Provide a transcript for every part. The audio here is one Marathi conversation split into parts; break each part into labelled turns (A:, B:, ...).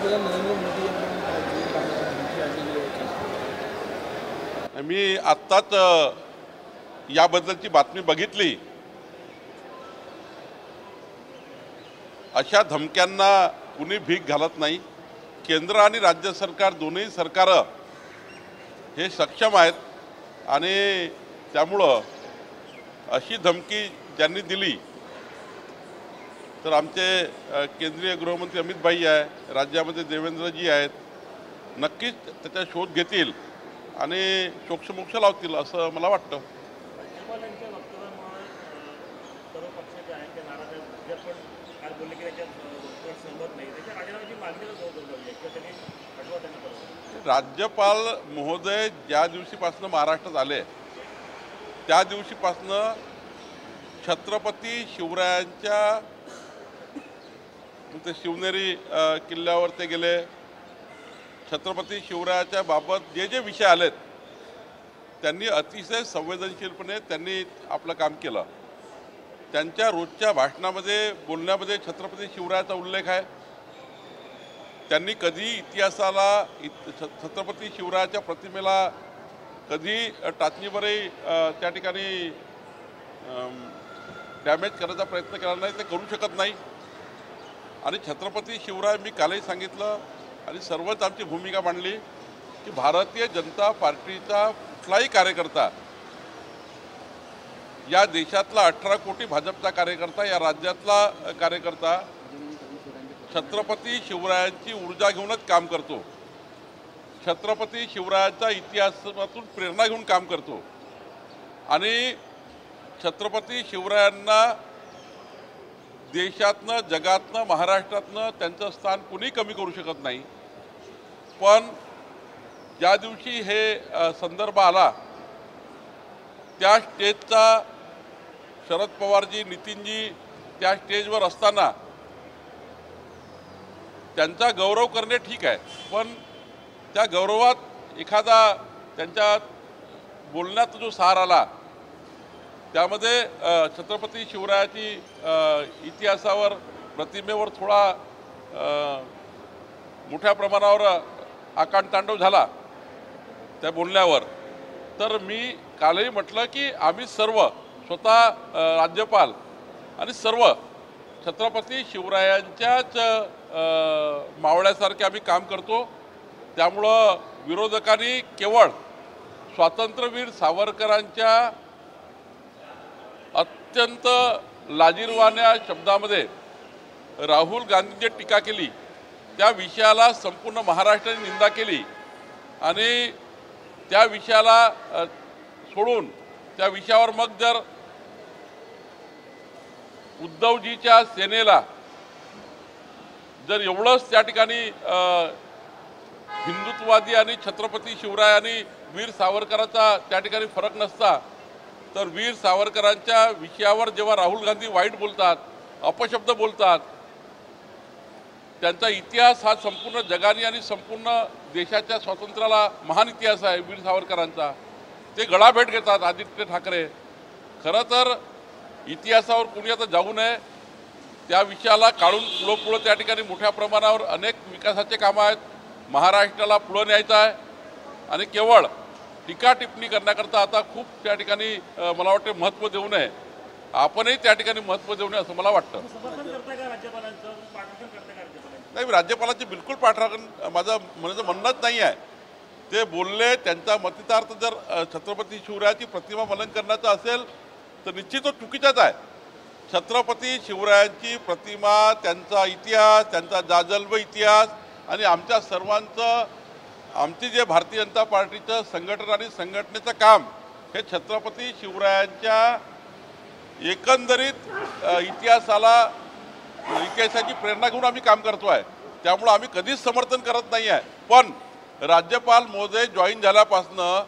A: पंतप्रधान नरेंद्र मोदी यांना जून महिन्यात धमकी आलेली आहे.
B: मी आत्ताच याबद्दलची बातमी बघितली. अशा धमक्यांना कुणी भीक घालत नाही. केंद्र आणि राज्य सरकार दोन्ही सरकार हे सक्षम आहेत आणि त्यामुळं अशी धमकी ज्यांनी दिली तर आमचे केंद्रीय गृहमंत्री अमित भाई आहे, राज्यामध्ये देवेंद्रजी आहेत, नक्कीच त्याचा शोध घेतील आणि शोक्षमोक्ष लावतील असं मला वाटतं. राज्यपाल महोदय ज्या दिवशीपासून महाराष्ट्रात आले त्या दिवशीपासून छत्रपती शिवरायांच्या ते शिवनेरी किल्ल्यावर ते गेले. छत्रपती शिवरायाच्या बाबत जे जे विषय आलेत त्यांनी अतिशय संवेदनशीलपणे त्यांनी आपलं काम केलं. त्यांच्या रोजच्या भाषणामध्ये बोलण्यामध्ये छत्रपती शिवरायाचा उल्लेख आहे. त्यांनी कधी इतिहासाला छत्रपती शिवरायाच्या प्रतिमेला कधी टाचणीवरही त्या ठिकाणी डॅमेज करायचा प्रयत्न केला नाही, ते करू शकत नाही. आणि छत्रपती शिवराय मी कालही सांगितलं आणि सर्वच आमची भूमिका मांडली की भारतीय जनता पार्टीचा कुठलाही कार्यकर्ता, या देशातला 18 कोटी भाजपचा कार्यकर्ता, या राज्यातला कार्यकर्ता छत्रपती शिवरायांची ऊर्जा घेऊनच काम करतो. छत्रपती शिवरायांचा इतिहासातून प्रेरणा घेऊन काम करतो आणि छत्रपती शिवरायांना देशातनं, जगातनं, महाराष्ट्रातनं त्यांचं स्थान कुणी कमी करू शकत नाही. पण ज्या दिवशी हे संदर्भ आला त्या स्टेजचा शरद पवारजी, नितीनजी त्या स्टेजवर असताना त्यांचा गौरव करणे ठीक आहे, पण त्या गौरवात एखादा त्यांच्या बोलण्यात जो सार आला त्यामध्ये छत्रपती शिवरायाची इतिहासावर, प्रतिमेवर थोडा मोठ्या प्रमाणावर आकांडतांडव झाला त्या बोलण्यावर. तर मी कालही म्हटलं की आम्ही सर्व, स्वतः राज्यपाल आणि सर्व छत्रपती शिवरायांच्याच मावळ्यासारखे आम्ही काम करतो. त्यामुळं विरोधकांनी केवळ स्वातंत्र्यवीर सावरकरांच्या अत्यंत लाजिरवाण्या शब्दामध्ये राहुल गांधींची टीका केली, त्या विषयाला संपूर्ण महाराष्ट्राने निंदा केली आणि त्या विषयाला सोडून त्या विषयावर मग जर उद्धवजीच्या सेनेला जर एवढंच त्या ठिकाणी हिंदुत्ववादी आणि छत्रपती शिवराय आणि वीर सावरकरांचा त्या ठिकाणी फरक नसता, तर वीर सावरकरांच्या विषयावर जेव्हा राहुल गांधी वाईट बोलतात, अपशब्द बोलतात, त्यांचा इतिहास हा संपूर्ण जगाने आणि संपूर्ण देशाच्या स्वातंत्र्याला महान इतिहास आहे वीर सावरकरांचा, ते गळाभेट घेतात आदित्य ठाकरे. खरं तर इतिहासावर कोणी आता जाऊ नये, त्या विषयाला काढून पुढं त्या ठिकाणी मोठ्या प्रमाणावर अनेक विकासाचे कामं आहेत, महाराष्ट्राला पुढं न्यायचं आहे आणि केवळ टीका टिप्पणी करण्याकरता आता खूप त्या ठिकाणी मला वाटते महत्त्व देऊ नये. आपणही त्या ठिकाणी महत्त्व देऊ नये असं मला वाटतं. नाही, राज्यपालांची बिलकुल पाठराखण माझं म्हणणंच नाही आहे. ते बोलले, त्यांचा मतितार्थ जर छत्रपती शिवरायाची प्रतिमा मनन करण्याचा असेल तर निश्चित तो चुकीचाच आहे. छत्रपती शिवरायांची प्रतिमा, त्यांचा इतिहास, त्यांचा जाजल्ब इतिहास आणि आमच्या सर्वांचं, आमची जे भारतीय जनता पार्टीचं संघटन आणि संघटनेचं काम हे छत्रपती शिवरायांच्या एकंदरीत इतिहासाची प्रेरणा घेऊन आम्ही काम करतो आहे. त्यामुळं आम्ही कधीच समर्थन करत नाही आहे. पण राज्यपाल महोदय जॉईन झाल्यापासनं,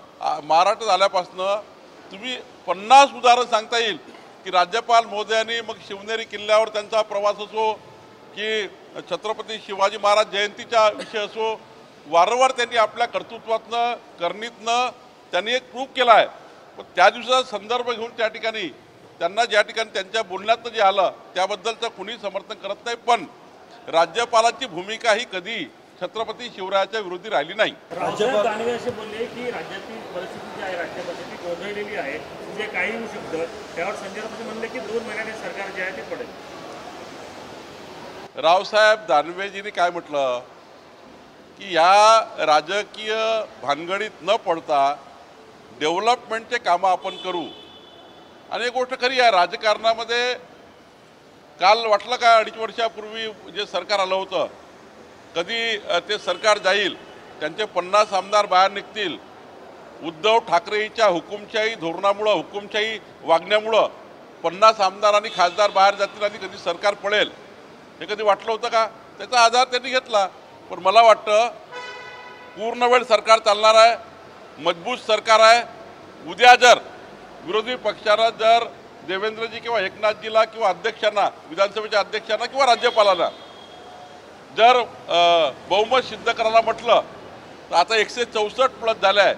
B: महाराष्ट्रात आल्यापासनं तुम्ही 50 उदाहरण सांगता येईल की राज्यपाल महोदयांनी मग शिवनेरी किल्ल्यावर त्यांचा प्रवास असो की छत्रपती शिवाजी महाराज जयंतीचा विषय असो, वारंवार त्यांनी आपल्या कर्तृत्वातनं, करणीतनं त्यांनी एक प्रूफ केला आहे. पण त्या दिवसाचा संदर्भ घेऊन त्या ठिकाणी त्यांना ज्या ठिकाणी त्यांच्या बोलण्यात जे आलं त्याबद्दलचं कुणी समर्थन करत नाही. पण राज्यपालांची भूमिका ही कधी छत्रपती शिवरायाच्या विरोधी राहिली नाही.
C: रावसाहेब दानवे असे बोलले की राज्यातील परिस्थिती जी आहे राज्यामध्ये ती गोंधळलेली आहे, जे काही होऊ शकतं. त्यावर संजय राऊत म्हणले की 2 महिन्याने सरकार जे आहे ते पडेल.
B: रावसाहेब दानवेजींनी काय म्हटलं की या राजकीय भानगडीत न पडता डेव्हलपमेंटचे कामं आपण करू. आणि एक गोष्ट खरी आहे, राजकारणामध्ये काल वाटलं का 2.5 वर्षापूर्वी जे सरकार आलं होतं, कधी ते सरकार जाईल, त्यांचे 50 आमदार बाहेर निघतील, उद्धव ठाकरेंच्या हुकुमशाही धोरणामुळं हुकुमशाही वागण्यामुळं 50 आमदार आणि खासदार बाहेर जातील आणि कधी सरकार पडेल, हे कधी वाटलं होतं का? त्याचा आधार त्यांनी घेतला. पण मला वाटतं पूर्ण वेळ सरकार चालणार आहे, मजबूत सरकार आहे. उद्या जर विरोधी पक्षाला जर देवेंद्रजी किंवा एकनाथजीला किंवा अध्यक्षांना, विधानसभेच्या अध्यक्षांना किंवा राज्यपालांना जर बहुमत सिद्ध करायला म्हटलं तर आता 164 प्लस झाले आहे,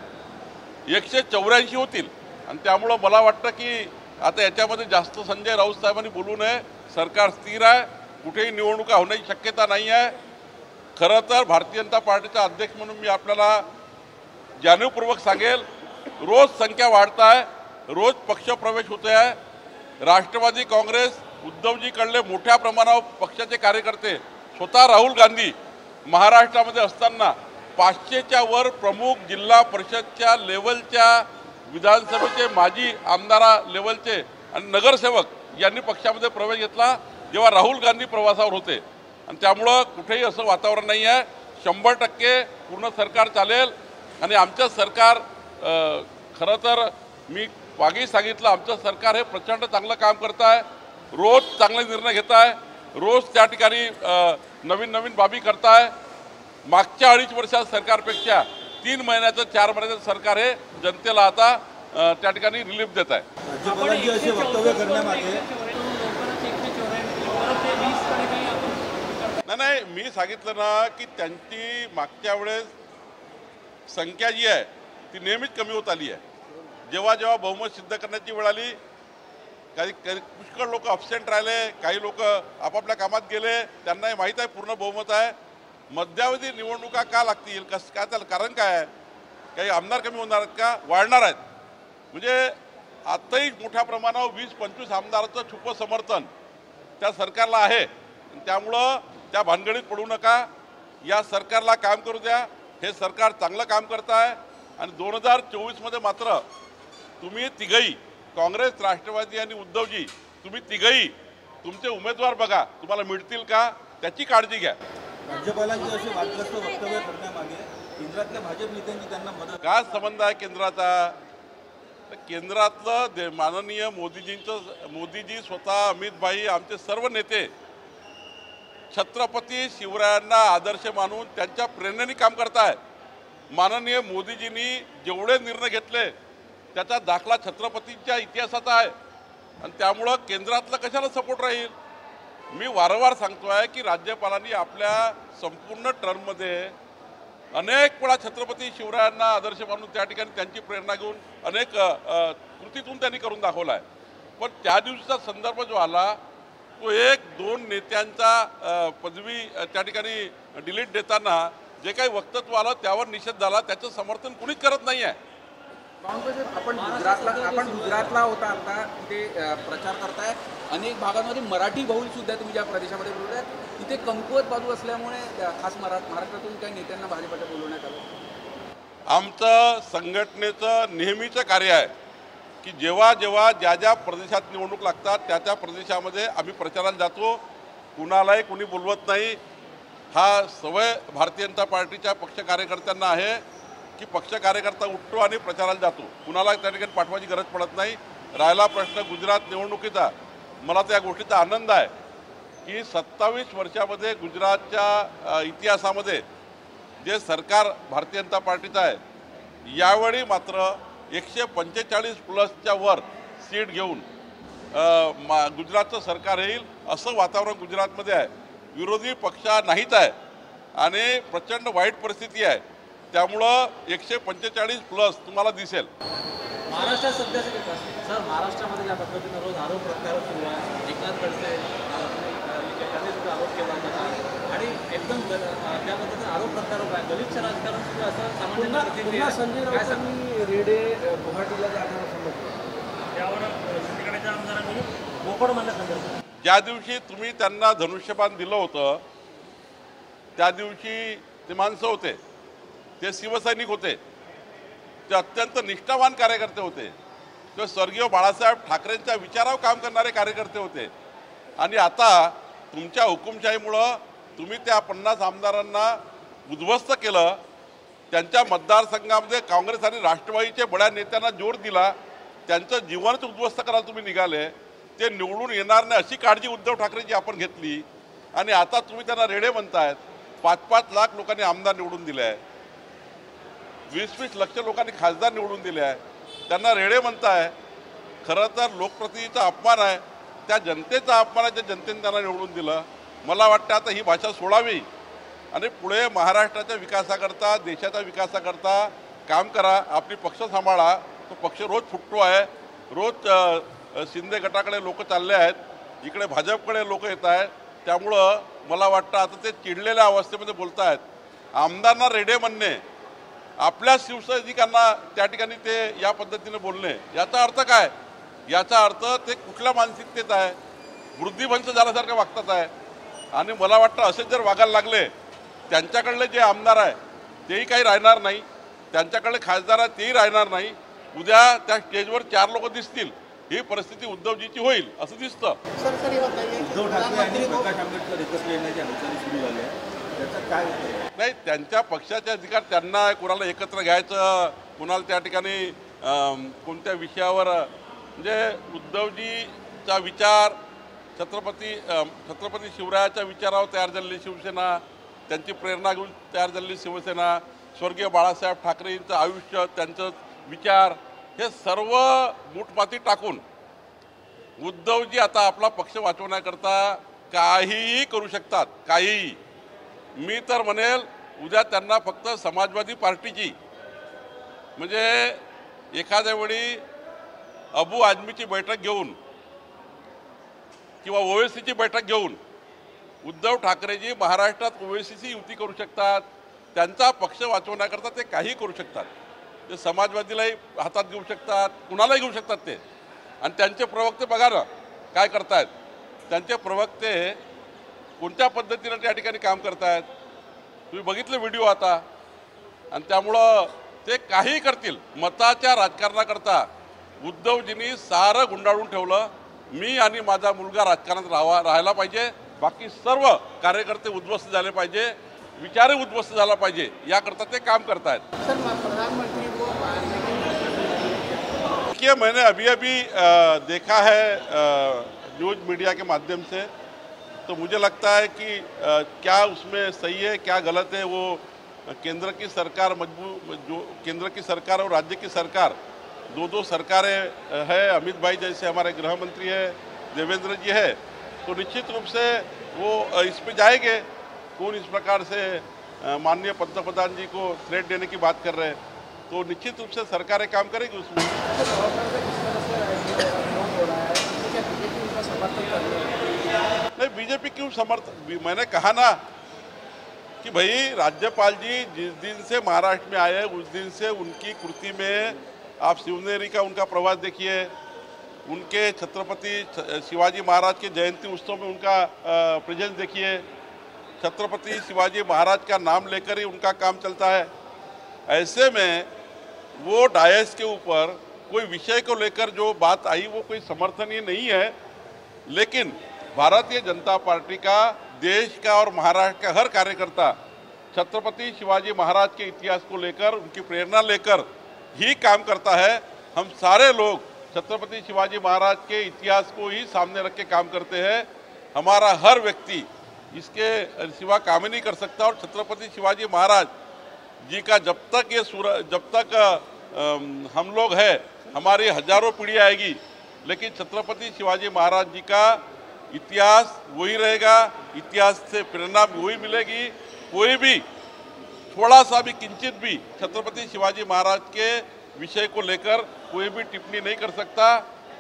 B: 184 होतील. आणि त्यामुळं मला वाटतं की आता याच्यामध्ये जास्त संजय राऊत साहेबांनी बोलू नये. सरकार स्थिर आहे, कुठेही निवडणुका होण्याची शक्यता नाही आहे. खरं तर भारतीय जनता पार्टीचा अध्यक्ष म्हणून मी आपल्याला जाणीवपूर्वक सांगेल, रोज संख्या वाढत आहे, रोज पक्षप्रवेश होते आहे. राष्ट्रवादी काँग्रेस उद्धवजीकडले मोठ्या प्रमाणावर पक्षाचे कार्यकर्ते, स्वतः राहुल गांधी महाराष्ट्रामध्ये असताना 500च्या वर प्रमुख जिल्हा परिषदच्या लेवलच्या, विधानसभेचे माजी आमदारा लेवलचे आणि नगरसेवक यांनी पक्षामध्ये प्रवेश घेतला जेव्हा राहुल गांधी प्रवासावर होते. आणि त्यामुळं कुठेही असं वातावरण नाही आहे. 100% पूर्ण सरकार चालेल. आणि आमचं सरकार खरं तर मी मागेही सांगितलं, आमचं सरकार हे प्रचंड चांगलं काम करत आहे, रोज चांगले निर्णय घेत आहे, रोज त्या ठिकाणी नवीन नवीन बाबी करताय. मागच्या 2.5 वर्षात सरकारपेक्षा 3 महिन्याचं 4 महिन्याचं सरकार हे जनतेला आता त्या ठिकाणी रिलीफ देत आहे.
D: राज्यपालांची अशी वक्तव्य करण्यामागे
B: नाही, मी सांगितलं ना की त्यांची मागच्या वेळेस संख्या जी आहे ती नेहमीच कमी होत आली आहे. जेव्हा जेव्हा बहुमत सिद्ध करण्याची वेळ आली, काही पुष्कळ लोक अबसेंट राहिले, काही लोक आपापल्या कामात गेले, त्यांनाही माहीत आहे पूर्ण बहुमत आहे. मध्यावधी निवडणुका का लागतील, कसं काय, त्याला कारण काय आहे? काही आमदार कमी होणार आहेत का? वाढणार आहेत. म्हणजे आताही मोठ्या प्रमाणावर 20-25 आमदाराचं छुपं समर्थन त्या सरकारला आहे. त्यामुळं त्या भानगडीत पडू नका, या सरकारला काम करू द्या. हे सरकार चांगलं काम करत आहे. आणि 2024मध्ये मात्र तुम्ही तिघही, काँग्रेस, राष्ट्रवादी आणि उद्धवजी, तुम्ही तिघही तुमचे उमेदवार बघा, तुम्हाला मिळतील का त्याची काळजी घ्या.
D: राज्यपालांची अशी वादग्रस्त वक्तव्य करण्यामागे केंद्रातल्या भाजप नेत्यांची त्यांना मदत
B: काय संबंध आहे केंद्राचा? केंद्रातलं माननीय मोदीजी स्वतः, अमित भाई, आमचे सर्व नेते छत्रपती शिवरायांना आदर्श मानून त्यांच्या प्रेरणेने काम करतायत. माननीय मोदीजींनी जेवढे निर्णय घेतले त्याचा दाखला छत्रपतींच्या इतिहासाचा आहे. आणि त्यामुळं केंद्रातलं कशाला सपोर्ट राहील? मी वारंवार सांगतो आहे की राज्यपालांनी आपल्या संपूर्ण टर्ममध्ये अनेक वेळा छत्रपती शिवरायांना आदर्श मानून त्या ठिकाणी त्यांची प्रेरणा घेऊन अनेक कृतीतून त्यांनी करून दाखवला आहे. पण त्या दिवशीचा संदर्भ जो आला तो 1-2 नेत्यांचा पदवी त्या ठिकाणी डिलीट देताना जे काही वक्तव्य आलं त्यावर निषेध झाला. त्याचं समर्थन कुणीच करत नाही आहे.
E: आपण गुजरातला होता, आता तिथे प्रचार करताय. अनेक भागांमध्ये मराठी बहुल सुद्धा तुम्ही ज्या प्रदेशामध्ये बोलताय तिथे कमकुवत बाजू असल्यामुळे खास महाराष्ट्रातून काही नेत्यांना भाजपच्या बोलवण्यात आलं.
B: आमचं संघटनेचं नेहमीचं कार्य आहे की जेव्हा जेव्हा ज्या ज्या प्रदेशात निवडणूक लागतात त्या त्या प्रदेशामध्ये आम्ही प्रचाराला जातो. कुणालाही कुणी बोलवत नाही. हा सवय भारतीय जनता पार्टीच्या पक्ष कार्यकर्त्यांना आहे की पक्ष कार्यकर्ता उठतो आणि प्रचाराला जातो, कुणाला त्या ठिकाणी पाठवायची गरज पडत नाही. राहिला प्रश्न गुजरात निवडणुकीचा, मला त्या गोष्टीचा आनंद आहे की 27 वर्षामध्ये गुजरातच्या इतिहासामध्ये जे सरकार भारतीय जनता पार्टीचं आहे, यावेळी मात्र 145 प्लसच्या वर सीट घेऊन गुजरातचं सरकार येईल असं वातावरण गुजरातमध्ये आहे. विरोधी पक्ष नाहीच आहे आणि प्रचंड वाईट परिस्थिती आहे. त्यामुळं 145 प्लस तुम्हाला दिसेल.
C: महाराष्ट्रात सध्या महाराष्ट्रामध्ये ज्या पद्धतीनं रोज आरोप प्रत्यारोप सुरू आहे, एकनाथ खडसे
D: त्याने सुद्धा आरोप केला होता आणि एकदम त्या पद्धतीने आरोप प्रत्यारोप आहे. दलितचं राजकारण सुद्धा असं सामान्य
A: पुन्हा संजय राऊतांनी रेडे गुवाहाटीला जाणार समजलं.
C: त्यावर शिंदेगडाच्या आमदारांनी बोपड मानल्या संदर्भात
B: ज्या दिवशी तुम्ही त्यांना धनुष्यबाण दिलं होतं त्या दिवशी ते माणसं होते, ते शिवसैनिक होते, ते अत्यंत निष्ठावान कार्यकर्ते होते, ते स्वर्गीय बाळासाहेब ठाकरेंच्या विचारावर काम करणारे कार्यकर्ते होते. आणि आता तुमच्या हुकुमशाहीमुळं तुम्ही त्या 50 आमदारांना उद्ध्वस्त केलं. त्यांच्या मतदारसंघामध्ये काँग्रेस आणि राष्ट्रवादीचे बड्या नेत्यांना जोर दिला. त्यांचं जीवनच उद्ध्वस्त करायला तुम्ही निघाले. ते निवडून येणार नाही अशी काळजी उद्धव ठाकरेंची आपण घेतली आणि आता तुम्ही त्यांना रेडे म्हणतायत. 5-5 लाख लोकांनी आमदार निवडून दिले आहे, 20-20 लक्ष लोकांनी खासदार निवडून दिले आहे, त्यांना रेडे म्हणताय. खरं तर लोकप्रतिनिधीचा अपमान आहे, त्या जनतेचा अपमान आहे, ज्या जनतेने त्यांना निवडून दिलं. मला वाटतं आता ही भाषा सोडावी आणि पुढे महाराष्ट्राच्या विकासाकरता, देशाच्या विकासाकरता काम करा. आपली पक्ष सांभाळा. तो पक्ष रोज फुटतो आहे. रोज शिंदे गटाकडे लोक चालले आहेत, इकडे भाजपकडे लोक येत आहेत. त्यामुळं मला वाटतं आता ते चिडलेल्या अवस्थेमध्ये बोलत आहेत. आमदारांना रेडे म्हणणे, आपल्या शिवसैनिकांना त्या ठिकाणी ते या पद्धतीने बोलणे, याचा अर्थ काय? याचा अर्थ ते कुठल्या मानसिकतेत आहे? वृद्धिभंश झाल्यासारखं वागतात आहे. आणि मला वाटतं असेच जर वागायला लागले, त्यांच्याकडले जे आमदार आहे तेही काही राहणार नाही, त्यांच्याकडले खासदार आहे तेही राहणार नाही. उद्या त्या स्टेजवर 4 लोक दिसतील. ही परिस्थिती उद्धवजीची होईल असं दिसतं.
D: उद्धव ठाकरे आणि प्रकाश आंबेडकर एकत्र येण्याची हालचाली सुरू झाली आहे, त्याचा काय होतं?
B: नाही, त्यांच्या पक्षाचे अधिकार त्यांना, कोणाला एकत्र घ्यायचं, कोणाला त्या ठिकाणी कोणत्या विषयावर, म्हणजे उद्धवजीचा विचार, छत्रपती शिवरायाच्या विचारावर तयार झालेली शिवसेना, त्यांची प्रेरणा घेऊन तयार झालेली शिवसेना, स्वर्गीय बाळासाहेब ठाकरेंचं आयुष्य, त्यांचं विचार, हे सर्व मूठमाती टाकून उद्धवजी आता आपला पक्ष वाचवण्याकरता काहीही करू शकतात. काहीही. मी तर म्हणेल उद्या त्यांना फक्त समाजवादी पार्टीची, म्हणजे एखाद्या वेळी अबू आझमीची बैठक घेऊन किंवा ओवेसीची बैठक घेऊन उद्धव ठाकरेजी महाराष्ट्रात ओवेसीची युती करू शकतात. त्यांचा पक्ष वाचवण्याकरता ते काही करू शकतात. ते समाजवादीलाही हातात घेऊ शकतात, कुणालाही घेऊ शकतात ते. आणि त्यांचे प्रवक्ते बघा ना काय करतायत. त्यांचे प्रवक्ते कोणत्या पद्धतीनं त्या ठिकाणी काम करतायत तुम्ही बघितलं व्हिडिओ आता. आणि त्यामुळं ते काही करतील. मताच्या राजकारणाकरता उद्धवजींनी सारं गुंडाळून ठेवलं. मी आणि माझा मुलगा राजकारणात राहायला पाहिजे, बाकी सर्व कार्यकर्ते उद्ध्वस्त झाले पाहिजे, विचारही उद्ध्वस्त झाला पाहिजे, याकरता ते काम करतायत.
A: प्रधानमंत्री को
B: देखिए, मैंने अभी देखा है न्यूज़ मीडिया के माध्यम से, तो मुझे लगता है कि क्या उसमें सही है क्या गलत है, वो केंद्र की सरकार जो केंद्र की सरकार और राज्य की सरकार, दो सरकारें है. अमित भाई जैसे हमारे गृह मंत्री है, देवेंद्र जी है, तो निश्चित रूप से वो इस पे जाएंगे. कौन इस प्रकार से माननीय पंतप्रधान जी को थ्रेट देने की बात कर रहे हैं, तो निश्चित रूप से सरकारें काम करेगी उसमें. नहीं, बीजेपी क्यों समर्थन? मैंने कहा ना कि भाई राज्यपाल जी जिस दिन से महाराष्ट्र में आए उस दिन से उनकी कृति में आप शिवनेरी का उनका प्रवास देखिए, उनके छत्रपति शिवाजी महाराज के जयंती उत्सव में उनका प्रेजेंस देखिए. छत्रपति शिवाजी महाराज का नाम लेकर ही उनका काम चलता है. ऐसे में वो डायस के ऊपर कोई विषय को लेकर जो बात आई वो कोई समर्थनीय नहीं है. लेकिन भारतीय जनता पार्टी का, देश का और महाराष्ट्र का हर कार्यकर्ता छत्रपति शिवाजी महाराज के इतिहास को लेकर, उनकी प्रेरणा लेकर ही काम करता है. हम सारे लोग छत्रपति शिवाजी महाराज के इतिहास को ही सामने रख के काम करते हैं. हमारा हर व्यक्ति इसके सिवा काम ही नहीं कर सकता. और छत्रपति शिवाजी महाराज जी का जब तक हम लोग हैं, हमारी हजारों पीढ़ी आएगी, लेकिन छत्रपति शिवाजी महाराज जी का इतिहास वही रहेगा. इतिहास से प्रेरणा भी वही मिलेगी. कोई भी थोड़ा सा भी किंचित भी छत्रपति शिवाजी महाराज के विषय को लेकर कोई भी टिप्पणी नहीं कर सकता.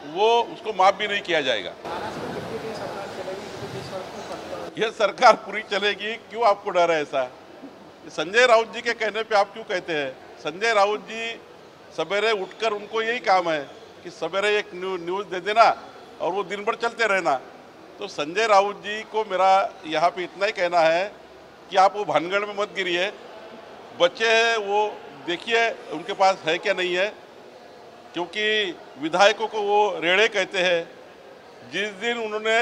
B: वो उसको माफ भी नहीं किया जाएगा. ये सरकार पूरी चलेगी, क्यों आपको डर है ऐसा? संजय राउत जी के कहने पे आप क्यों कहते हैं? संजय राउत जी सवेरे उठकर उनको यही काम है कि सवेरे एक न्यूज़ दे देना और वो दिन भर चलते रहना। तो संजय राउत जी को मेरा यहाँ पे इतना ही कहना है कि आप वो भानगढ़ में मत गिरिए। बच्चे हैं वो देखिए उनके पास है क्या नहीं है, क्योंकि विधायकों को वो रेड़े कहते हैं। जिस दिन उन्होंने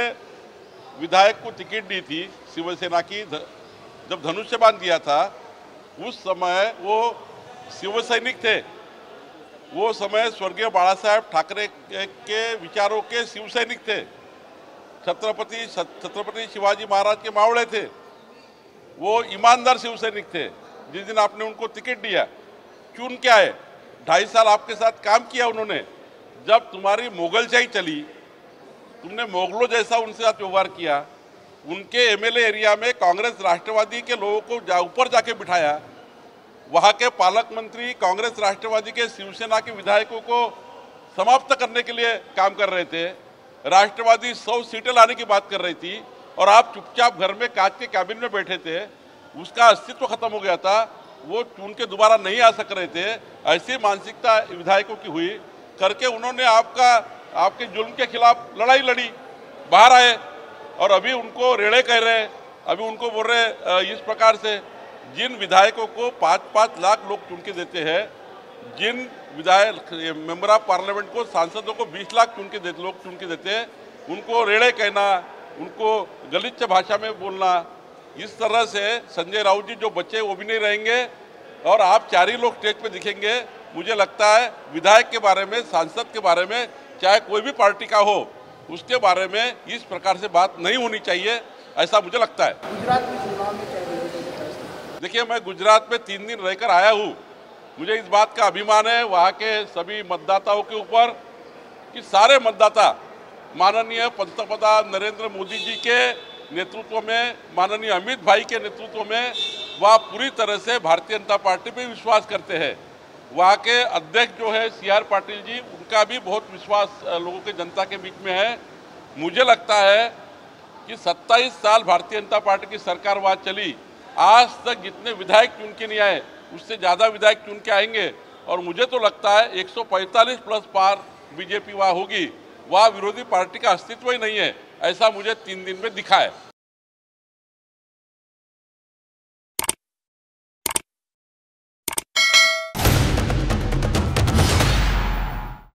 B: विधायक को टिकट दी थी शिवसेना की, जब धनुष्य बांध दिया था, उस समय वो शिव सैनिक थे। वो समय स्वर्गीय बाला साहेब ठाकरे के विचारों के शिव सैनिक थे। छत्रपति शिवाजी महाराज के मावड़े थे। वो ईमानदार शिव सैनिक थे। जिस दिन आपने उनको टिकट दिया, चुन के आए, 2.5 साल आपके साथ काम किया उन्होंने। जब तुम्हारी मोगलशाही चली, तुमने मोगलों जैसा उनके साथ व्यवहार किया। उनके एमएलए एरिया में कांग्रेस राष्ट्रवादी के लोगों को ऊपर जाके बिठाया। वहाँ के पालक मंत्री कांग्रेस राष्ट्रवादी के शिवसेना के विधायकों को समाप्त करने के लिए काम कर रहे थे। राष्ट्रवादी 100 सीटें लाने की बात कर रही थी और आप चुपचाप घर में कांच के कैबिन में बैठे थे। उसका अस्तित्व खत्म हो गया था। वो चुन के दोबारा नहीं आ सक रहे थे। ऐसी मानसिकता विधायकों की हुई करके उन्होंने आपके जुल्म के खिलाफ लड़ाई लड़ी, बाहर आए और अभी उनको रेड़े कह रहे हैं। अभी उनको बोल रहे इस प्रकार से, जिन विधायकों को 5-5 लाख लोग चुन के देते हैं, जिन विधायक मेंबर ऑफ पार्लियामेंट को, सांसदों को 20 लाख लोग चुन के देते हैं, उनको रेड़े कहना, उनको गलिच्छ भाषा में बोलना, इस तरह से संजय राउत जी जो बच्चे वो भी नहीं रहेंगे और आप 4 ही लोग स्टेज पे दिखेंगे। मुझे लगता है विधायक के बारे में, सांसद के बारे में, चाहे कोई भी पार्टी का हो, उसके बारे में इस प्रकार से बात नहीं होनी चाहिए, ऐसा मुझे लगता है।
A: गुजरात में चुनाव में क्या रहेगा?
B: देखिए, मैं गुजरात में 3 दिन रहकर आया हूँ। मुझे इस बात का अभिमान है वहाँ के सभी मतदाताओं के ऊपर कि सारे मतदाता माननीय पंतप्रधान नरेंद्र मोदी जी के नेतृत्व में, माननीय अमित भाई के नेतृत्व में वह पूरी तरह से भारतीय जनता पार्टी पे विश्वास करते हैं। वहाँ के अध्यक्ष जो है CR पाटिल जी, उनका भी बहुत विश्वास लोगों के जनता के बीच में है। मुझे लगता है कि 27 साल भारतीय जनता पार्टी की सरकार वहाँ चली, आज तक जितने विधायक चुन के नहीं आए उससे ज़्यादा विधायक चुन के आएंगे। और मुझे तो लगता है 145 प्लस पार बीजेपी वहाँ होगी। वहाँ विरोधी पार्टी का अस्तित्व ही नहीं है, ऐसा मुझे 3 दिन में दिखा है।